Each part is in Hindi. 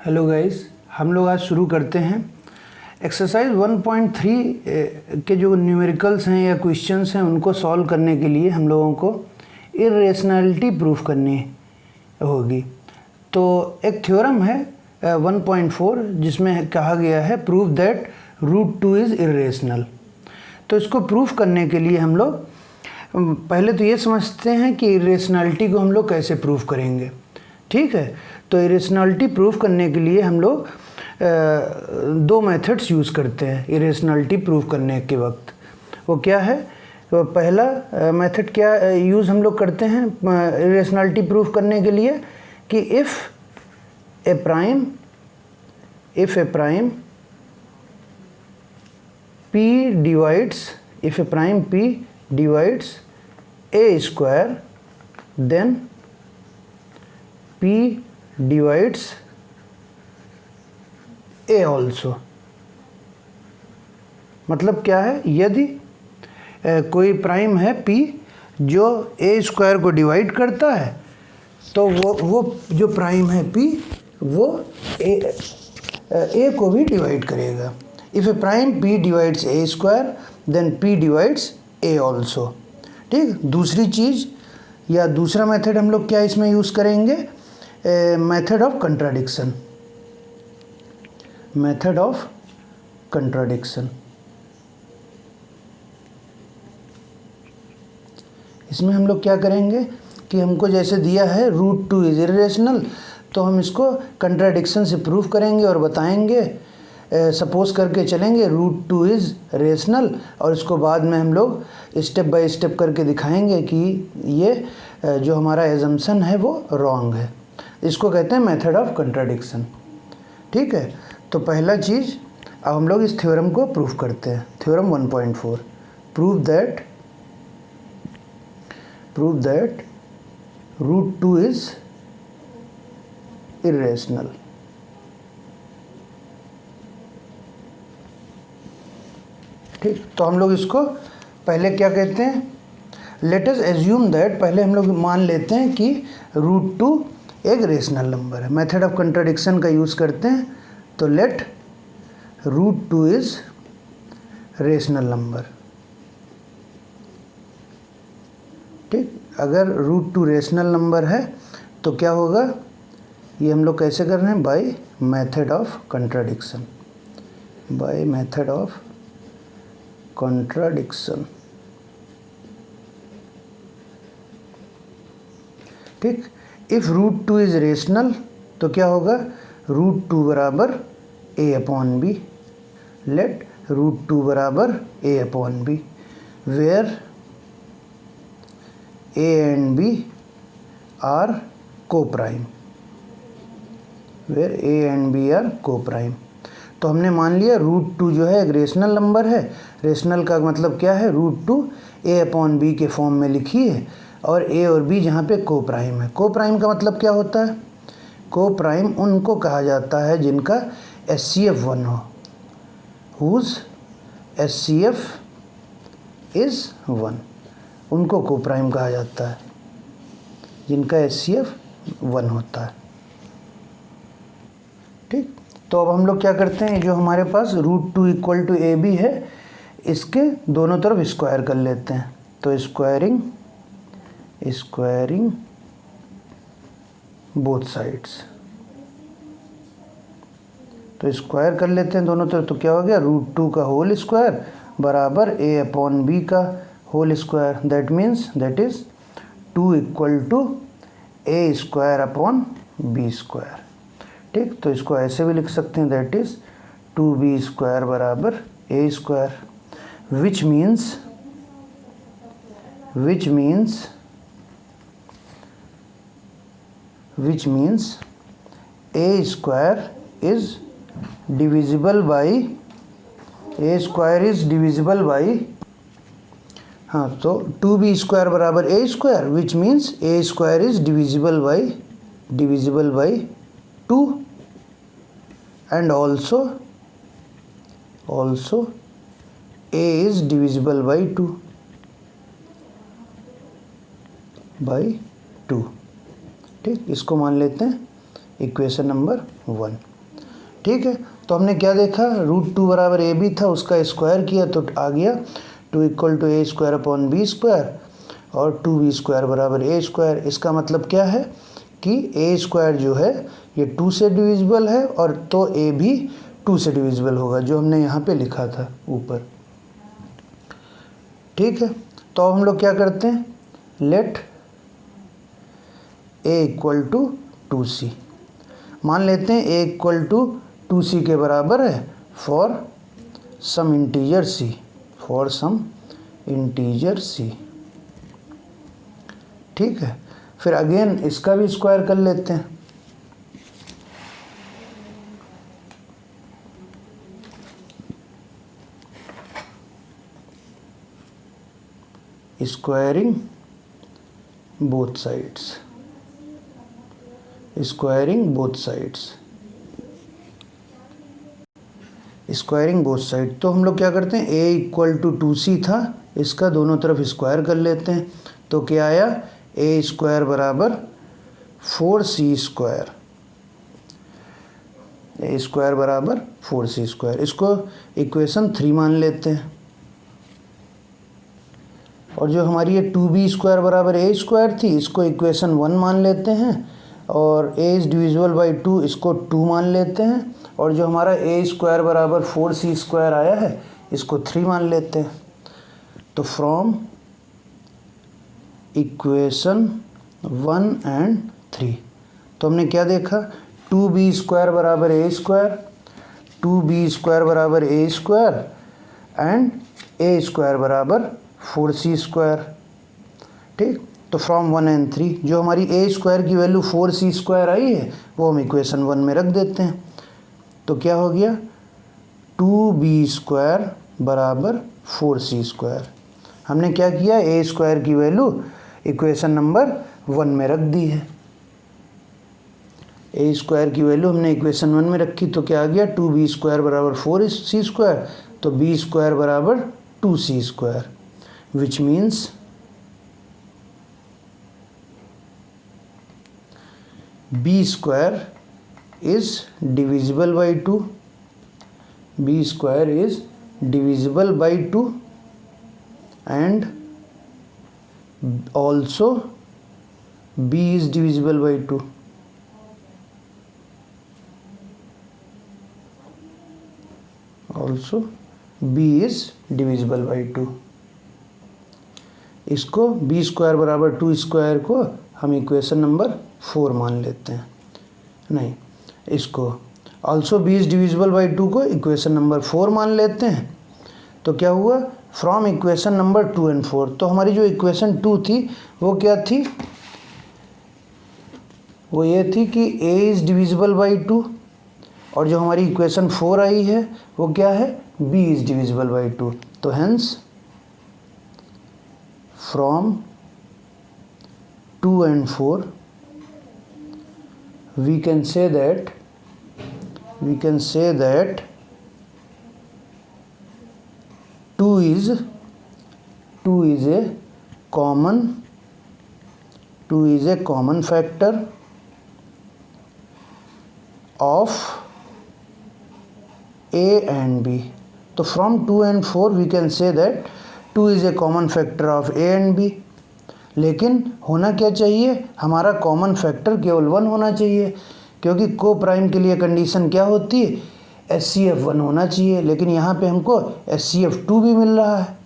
हेलो गाइस, हम लोग आज शुरू करते हैं एक्सरसाइज 1.3 के जो न्यूमेरिकल्स हैं या क्वेश्चंस हैं उनको सॉल्व करने के लिए हम लोगों को इर्रेशनैलिटी प्रूफ करनी होगी। तो एक थ्योरम है 1.4 जिसमें कहा गया है प्रूव दैट √2 इज़ इर्रेशनल। तो इसको प्रूफ करने के लिए हम लोग पहले तो ये समझते हैं कि इर्रेशनैलिटी को हम लोग कैसे प्रूफ करेंगे। ठीक है, तो इरेशनैलिटी प्रूफ करने के लिए हम लोग दो मेथड्स यूज़ करते हैं इरेशनैलिटी प्रूफ करने के वक्त। वो क्या है? तो पहला मेथड क्या यूज़ हम लोग करते हैं इरेशनैलिटी प्रूफ करने के लिए कि if a prime p divides a square then p divides a also। मतलब क्या है? यदि कोई प्राइम है p जो a स्क्वायर को डिवाइड करता है तो वो जो प्राइम है p वो a को भी डिवाइड करेगा। If a prime p divides a square then p divides a also. ठीक, दूसरी चीज़ या दूसरा मेथड हम लोग क्या इसमें यूज़ करेंगे? Method of contradiction. इसमें हम लोग क्या करेंगे कि हमको जैसे दिया है √2 इज़ इर्रेशनल, तो हम इसको कंट्राडिक्शन से प्रूफ करेंगे और बताएंगे, सपोज करके चलेंगे √2 इज़ रेशनल, और इसको बाद में हम लोग स्टेप बाय स्टेप करके दिखाएंगे कि ये जो हमारा एजम्पशन है वो रॉन्ग है। इसको कहते हैं मेथड ऑफ कंट्राडिक्शन। ठीक है, तो पहला चीज़ अब हम लोग इस थ्योरम को प्रूफ करते हैं। Theorem 1.4 prove that √2 is irrational. ठीक, तो हम लोग इसको पहले क्या कहते हैं? लेट अस एज्यूम दैट, पहले हम लोग मान लेते हैं कि √2 एक रेशनल नंबर है। मेथड ऑफ कंट्राडिक्शन का यूज़ करते हैं, तो लेट √2 इज़ रेशनल नंबर। ठीक, अगर √2 रेशनल नंबर है तो क्या होगा? ये हम लोग कैसे कर रहे हैं? By method of contradiction. ठीक, इफ़ √2 इज़ रेशनल तो क्या होगा? √2 बराबर a/b। लेट √2 बराबर a/b, where a and b are coprime. तो हमने मान लिया √2 जो है एक रेशनल नंबर है। रेशनल का मतलब क्या है? √2 a/b के फॉर्म में लिखी है, और a और b जहाँ पे कोप्राइम है। कोप्राइम का मतलब क्या होता है? कोप्राइम उनको कहा जाता है जिनका SCF 1 हो, हुज SCF इज़ 1, उनको कोप्राइम कहा जाता है जिनका SCF 1 होता है। ठीक, तो अब हम लोग क्या करते हैं? जो हमारे पास √2 इक्वल टू AB है, इसके दोनों तरफ स्क्वायर कर लेते हैं। तो स्क्वायरिंग बोथ साइड्स, तो स्क्वायर कर लेते हैं दोनों तरफ। तो क्या हो गया? √2 का होल स्क्वायर बराबर a/b का whole square. That is 2 equal to a square upon b square. ठीक, तो इसको ऐसे भी लिख सकते हैं, दैट इज़ 2b स्क्वायर बराबर a square, which means a square is divisible by हाँ, तो 2b स्क्वायर बराबर a square, which means a square is divisible by 2, and also a is divisible by 2। ठीक, इसको मान लेते हैं इक्वेशन नंबर 1। ठीक है, तो हमने क्या देखा, √2 बराबर ए बी था, उसका स्क्वायर किया तो आ गया 2 equal to A square upon B square और 2b स्क्वायर बराबर ए स्क्वायर। इसका मतलब क्या है कि ए स्क्वायर जो है ये 2 से डिविजिबल है और तो ए भी 2 से डिविजिबल होगा, जो हमने यहाँ पे लिखा था ऊपर। ठीक है, तो अब हम लोग क्या करते हैं, late A equal to 2c, मान लेते हैं ए इक्वल टू 2c के बराबर है for some integer c, for some integer c। ठीक है, फिर अगेन इसका भी स्क्वायर कर लेते हैं। Squaring both sides, squaring both sides, squaring both side. तो हम लोग क्या करते हैं, a इक्वल टू 2c था, इसका दोनों तरफ स्क्वायर कर लेते हैं। तो क्या आया, a स्क्वायर बराबर 4c स्क्वायर, a स्क्वायर बराबर 4c स्क्वायर। इसको इक्वेशन 3 मान लेते हैं। और जो हमारी ये 2b स्क्वायर बराबर a स्क्वायर थी, इसको इक्वेशन 1 मान लेते हैं। और a इज़ डिविजिबल बाई 2, इसको 2 मान लेते हैं। और जो हमारा a स्क्वायर बराबर 4c स्क्वायर आया है, इसको 3 मान लेते हैं। तो फ्रॉम इक्वेशन 1 एंड 3 तो हमने क्या देखा, 2b स्क्वायर बराबर a स्क्वायर, 2b स्क्वायर बराबर a square and a square बराबर 4c स्क्वायर। ठीक, तो फ्रॉम 1 एंड 3 जो हमारी a स्क्वायर की वैल्यू 4c स्क्वायर आई है, वो हम इक्वेशन 1 में रख देते हैं। तो क्या हो गया, 2b स्क्वायर बराबर 4c स्क्वायर। हमने क्या किया, a स्क्वायर की वैल्यू इक्वेशन नंबर 1 में रख दी है। a स्क्वायर की वैल्यू हमने इक्वेशन 1 में रखी, तो क्या आ गया, 2b स्क्वायर बराबर 4c स्क्वायर, तो b स्क्वायर बराबर 2c square, which means b square is divisible by 2, b square is divisible by 2 and also b is divisible by 2, also b is divisible by 2। इसको b स्क्वायर बराबर 2 स्क्वायर को हम इक्वेशन नंबर 4 मान लेते हैं, नहीं, इसको also b is divisible by 2 को इक्वेशन नंबर 4 मान लेते हैं। तो क्या हुआ, फ्रॉम इक्वेशन नंबर 2 एंड 4, तो हमारी जो इक्वेशन 2 थी वो क्या थी, वो ये थी कि a इज़ डिविजिबल बाई 2, और जो हमारी इक्वेशन 4 आई है वो क्या है, b इज़ डिविजिबल बाई 2। तो hence from 2 and 4 we can say that 2 is a common factor of a and b। तो from 2 and 4 we can say that 2 is a common factor of A and B. लेकिन होना क्या चाहिए, हमारा कॉमन फैक्टर केवल 1 होना चाहिए, क्योंकि को प्राइम के लिए कंडीशन क्या होती है, HCF 1 होना चाहिए। लेकिन यहाँ पे हमको HCF 2 भी मिल रहा है,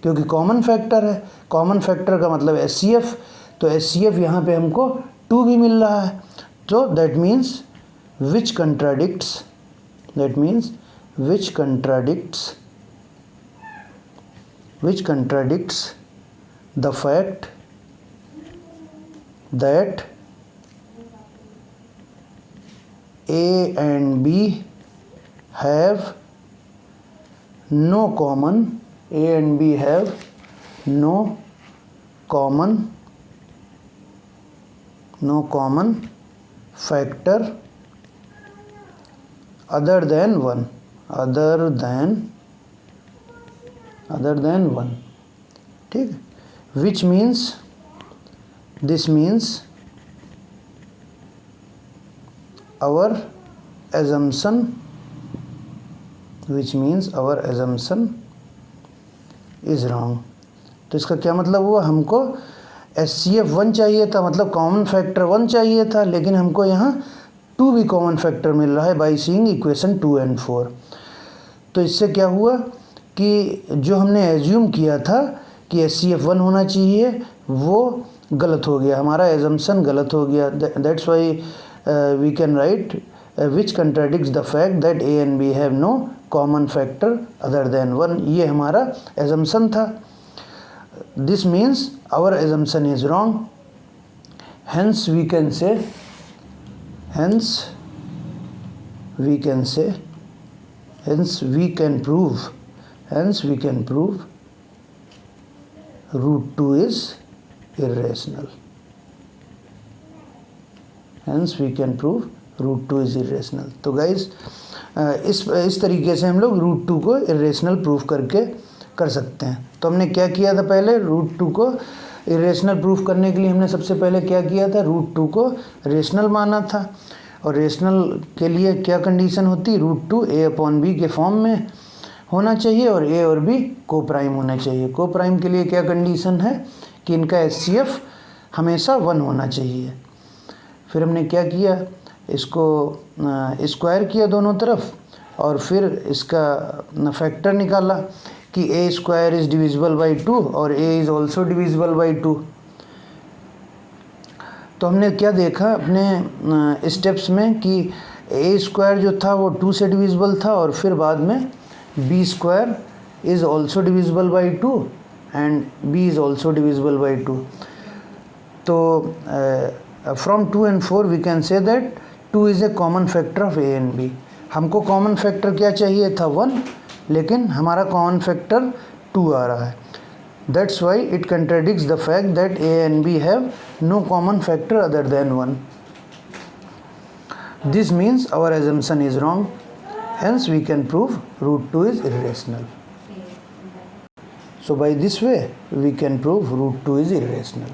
क्योंकि कॉमन फैक्टर है। कॉमन फैक्टर का मतलब HCF, तो HCF यहाँ पे हमको 2 भी मिल रहा है। तो that means which contradicts the fact that A and B have no common factor other than 1। ठीक, which means our assumption, which means our assumption is wrong. तो इसका क्या मतलब हुआ, हमको HCF 1 चाहिए था, मतलब कॉमन फैक्टर 1 चाहिए था, लेकिन हमको यहाँ 2 भी कॉमन फैक्टर मिल रहा है बाई सीइंग इक्वेशन 2 and 4. तो इससे क्या हुआ कि जो हमने एज्यूम किया था कि HCF 1 होना चाहिए वो गलत हो गया, हमारा एजम्पशन गलत हो गया. That's why we can write which contradicts the fact that A and B have no common factor other than 1. ये हमारा एजम्पशन था. This means our assumption is wrong. Hence we can say hence we can prove root 2 is irrational. तो गाइज इस तरीके से हम लोग रूट 2 को इरेशनल प्रूफ करके कर सकते हैं. तो हमने क्या किया था, पहले रूट 2 को इरेशनल प्रूफ करने के लिए हमने सबसे पहले क्या किया था, रूट 2 को रेशनल माना था. और रेशनल के लिए क्या कंडीशन होती, रूट 2 A/B के फॉर्म में होना चाहिए और A और B को प्राइम होना चाहिए. को प्राइम के लिए क्या कंडीशन है कि इनका HCF हमेशा 1 होना चाहिए. फिर हमने क्या किया, इसको स्क्वायर किया दोनों तरफ और फिर इसका फैक्टर निकाला कि A² इज़ डिविजिबल बाई 2 और A is also divisible by 2. तो हमने क्या देखा अपने स्टेप्स में कि A² जो था वो 2 से डिविजिबल था और फिर बाद में B² is also divisible by 2 and B is also divisible by 2. तो from 2 and 4 we can say that 2 is a common factor of A and B. हमको कॉमन फैक्टर क्या चाहिए था, 1, लेकिन हमारा कॉमन फैक्टर 2 आ रहा है. That's why it contradicts the fact that A and B have no common factor other than 1. This means our assumption is wrong. Hence we can prove root 2 is irrational. So by this way we can prove root 2 is irrational.